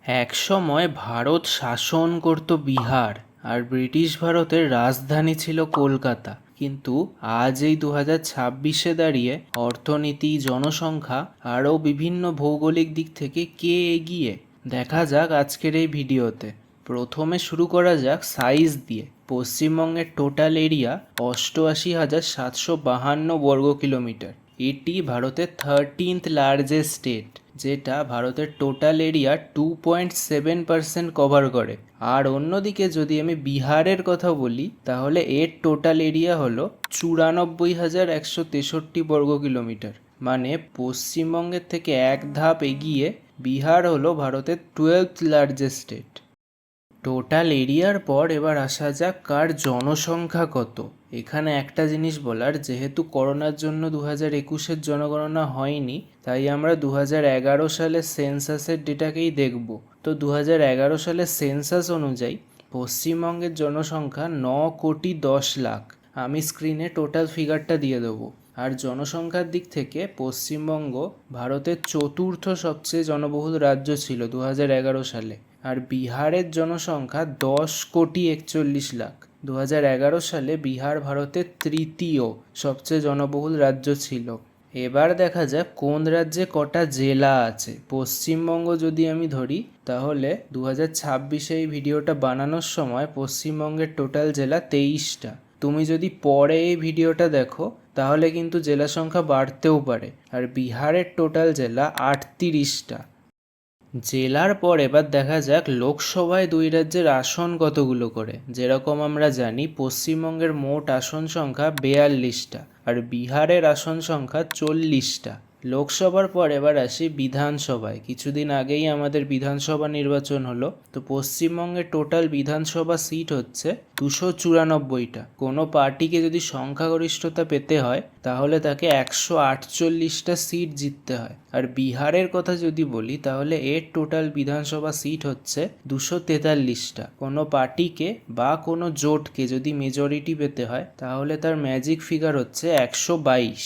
একসময় ভারত শাসন করত বিহার, আর ব্রিটিশ ভারতের রাজধানী ছিল কলকাতা। কিন্তু আজ এই 2026-এ দাঁড়িয়ে অর্থনীতি, জনসংখ্যা আরও বিভিন্ন ভৌগোলিক দিক থেকে কে এগিয়ে দেখা যাক আজকের এই ভিডিওতে। প্রথমে শুরু করা যাক সাইজ দিয়ে। পশ্চিমবঙ্গের টোটাল এরিয়া 88,752 বর্গ কিলোমিটার। এটি ভারতের 13th লার্জেস্ট স্টেট, যেটা ভারতের টোটাল এরিয়া 2.7% কভার করে। আর অন্যদিকে যদি আমি বিহারের কথা বলি, তাহলে এর টোটাল এরিয়া হলো 94,163 বর্গ কিলোমিটার। মানে পশ্চিমবঙ্গের থেকে এক ধাপ এগিয়ে বিহার হলো ভারতের 12th লার্জেস্ট স্টেট। টোটাল এরিয়ার পর এবার আসা যাক কার জনসংখ্যা কত। এখানে একটা জিনিস বলার, যেহেতু করোনার জন্য 2021-এর জনগণনা হয়নি, তাই আমরা 2011 সালের সেন্সাসের ডেটাকেই দেখব। তো 2011 সালের সেন্সাস অনুযায়ী পশ্চিমবঙ্গের জনসংখ্যা 9,10,00,000। আমি স্ক্রিনে টোটাল ফিগারটা দিয়ে দেবো। আর জনসংখ্যার দিক থেকে পশ্চিমবঙ্গ ভারতের চতুর্থ সবচেয়ে জনবহুল রাজ্য ছিল 2011 সালে। আর বিহারের জনসংখ্যা 10,41,00,000। 2011 সালে বিহার ভারতের তৃতীয় সবচেয়ে জনবহুল রাজ্য ছিল। এবার দেখা যাক কোন রাজ্যে কটা জেলা আছে। পশ্চিমবঙ্গ যদি আমি ধরি, তাহলে 2026-এ এই ভিডিওটা বানানোর সময় পশ্চিমবঙ্গের টোটাল জেলা 23টা। তুমি যদি পরে এই ভিডিওটা দেখো, তাহলে কিন্তু জেলা সংখ্যা বাড়তেও পারে। আর বিহারের টোটাল জেলা 38টা। জেলার পর এবার দেখা যাক লোকসভায় দুই রাজ্যের আসন কতগুলো করে। যেরকম আমরা জানি পশ্চিমবঙ্গের মোট আসন সংখ্যা 42টা, আর বিহারের আসন সংখ্যা 40টা। লোকসভার পর এবার আসি বিধানসভায়। কিছুদিন আগেই আমাদের বিধানসভা নির্বাচন হলো। তো পশ্চিমবঙ্গের টোটাল বিধানসভা সিট হচ্ছে 294টা। কোনো পার্টিকে যদি সংখ্যাগরিষ্ঠতা পেতে হয়, তাহলে তাকে 148টা সিট জিততে হয়। আর বিহারের কথা যদি বলি, তাহলে এর টোটাল বিধানসভা সিট হচ্ছে 243টা। কোনো পার্টিকে বা কোনো জোটকে যদি মেজরিটি পেতে হয়, তাহলে তার ম্যাজিক ফিগার হচ্ছে 122।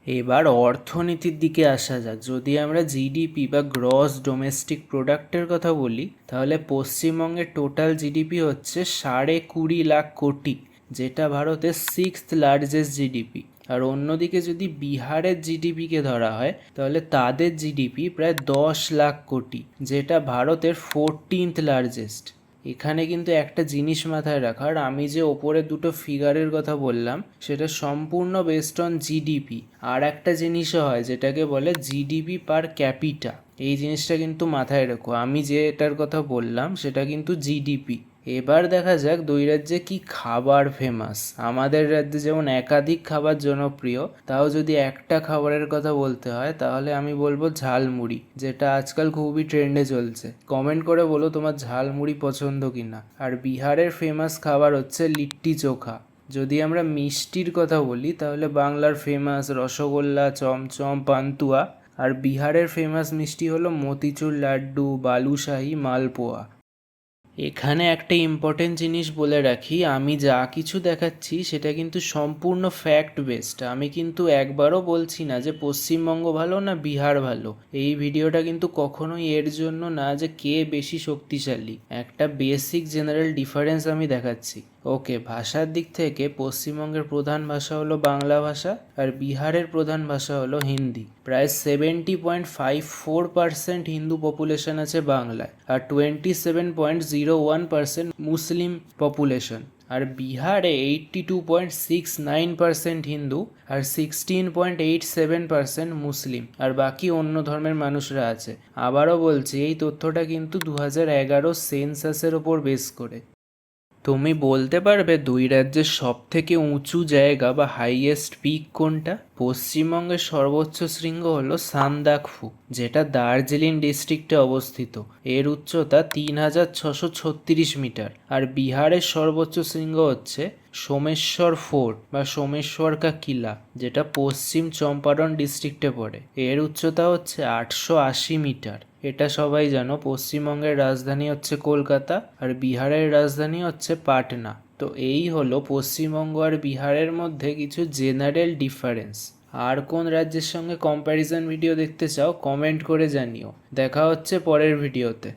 এবার অর্থনীতির দিকে আসা যাক। যদি আমরা জিডিপি বা গ্রস ডোমেস্টিক প্রোডাক্টের কথা বলি, তাহলে পশ্চিমবঙ্গের টোটাল জিডিপি হচ্ছে 20.5 লাখ কোটি, যেটা ভারতের 6th লার্জেস্ট জিডিপি। আর অন্যদিকে যদি বিহারের জিডিপিকে ধরা হয়, তাহলে তাদের জিডিপি প্রায় 10 লাখ কোটি, যেটা ভারতের 14th লার্জেস্ট। এখানে কিন্তু একটা জিনিস মাথায় রাখার, আমি যে ওপরে দুটো ফিগারের কথা বললাম, সেটা সম্পূর্ণ বেসড অন জিডিপি। আর একটা জিনিসও হয় যেটাকে বলে জিডিপি পার ক্যাপিটা। এই জিনিসটা কিন্তু মাথায় রেখো, আমি যে এটার কথা বললাম সেটা কিন্তু জিডিপি। এবার দেখা যাক দুই রাজ্যে কি খাবার ফেমাস। আমাদের রাজ্যে যেমন একাধিক খাবার জনপ্রিয়, তাও যদি একটা খাবারের কথা বলতে হয়, তাহলে আমি বলবো ঝালমুড়ি, যেটা আজকাল খুবই ট্রেন্ডে চলছে। কমেন্ট করে বলো তোমার ঝালমুড়ি পছন্দ কিনা। আর বিহারের ফেমাস খাবার হচ্ছে লিট্টি চোখা। যদি আমরা মিষ্টির কথা বলি, তাহলে বাংলার ফেমাস রসগোল্লা, চমচম, পান্তুয়া। আর বিহারের ফেমাস মিষ্টি হলো মতিচুর লাড্ডু, বালুশাহি, মালপোয়া। এখানে একটা ইম্পর্টেন্ট জিনিস বলে রাখি, আমি যা কিছু দেখাচ্ছি সেটা কিন্তু সম্পূর্ণ ফ্যাক্ট বেসড। আমি কিন্তু একবারও বলছি না যে পশ্চিমবঙ্গ ভালো না বিহার ভালো। এই ভিডিওটা কিন্তু কখনোই এর জন্য না যে কে বেশি শক্তিশালী। একটা বেসিক জেনারেল ডিফারেন্স আমি দেখাচ্ছি। ওকে, ভাষার দিক থেকে পশ্চিমবঙ্গের প্রধান ভাষা হলো বাংলা ভাষা, আর বিহারের প্রধান ভাষা হলো হিন্দি। প্রায় 70.54% হিন্দু পপুলেশন আছে বাংলায়, আর 27.01% মুসলিম পপুলেশন। আর বিহারে 82.69% হিন্দু আর 16.87% মুসলিম, আর বাকি অন্য ধর্মের মানুষরা আছে। আবারও বলছি, এই তথ্যটা কিন্তু 2011 সেন্সাসের ওপর বেস করে। তুমি বলতে পারবে দুই রাজ্যের সব থেকে উঁচু জায়গা বা হাইয়েস্ট পিক কোনটা? পশ্চিমবঙ্গের সর্বোচ্চ শৃঙ্গ হলো সান্দাকফু, যেটা দার্জিলিং ডিস্ট্রিক্টে অবস্থিত। এর উচ্চতা 3,636 মিটার। আর বিহারের সর্বোচ্চ শৃঙ্গ হচ্ছে সোমেশ্বর ফোর্ট বা সোমেশ্বর কা কিলা, যেটা পশ্চিম চম্পারণ ডিস্ট্রিক্টে পড়ে। এর উচ্চতা হচ্ছে 880 মিটার। এটা সবাই জানো, পশ্চিমবঙ্গের রাজধানী হচ্ছে কলকাতা, আর বিহারের রাজধানী হচ্ছে পাটনা। তো এই হলো পশ্চিমবঙ্গ আর বিহারের মধ্যে কিছু জেনারেল ডিফারেন্স। আর কোন রাজ্যের সঙ্গে কম্প্যারিজন ভিডিও দেখতে চাও কমেন্ট করে জানিও। দেখা হচ্ছে পরের ভিডিওতে।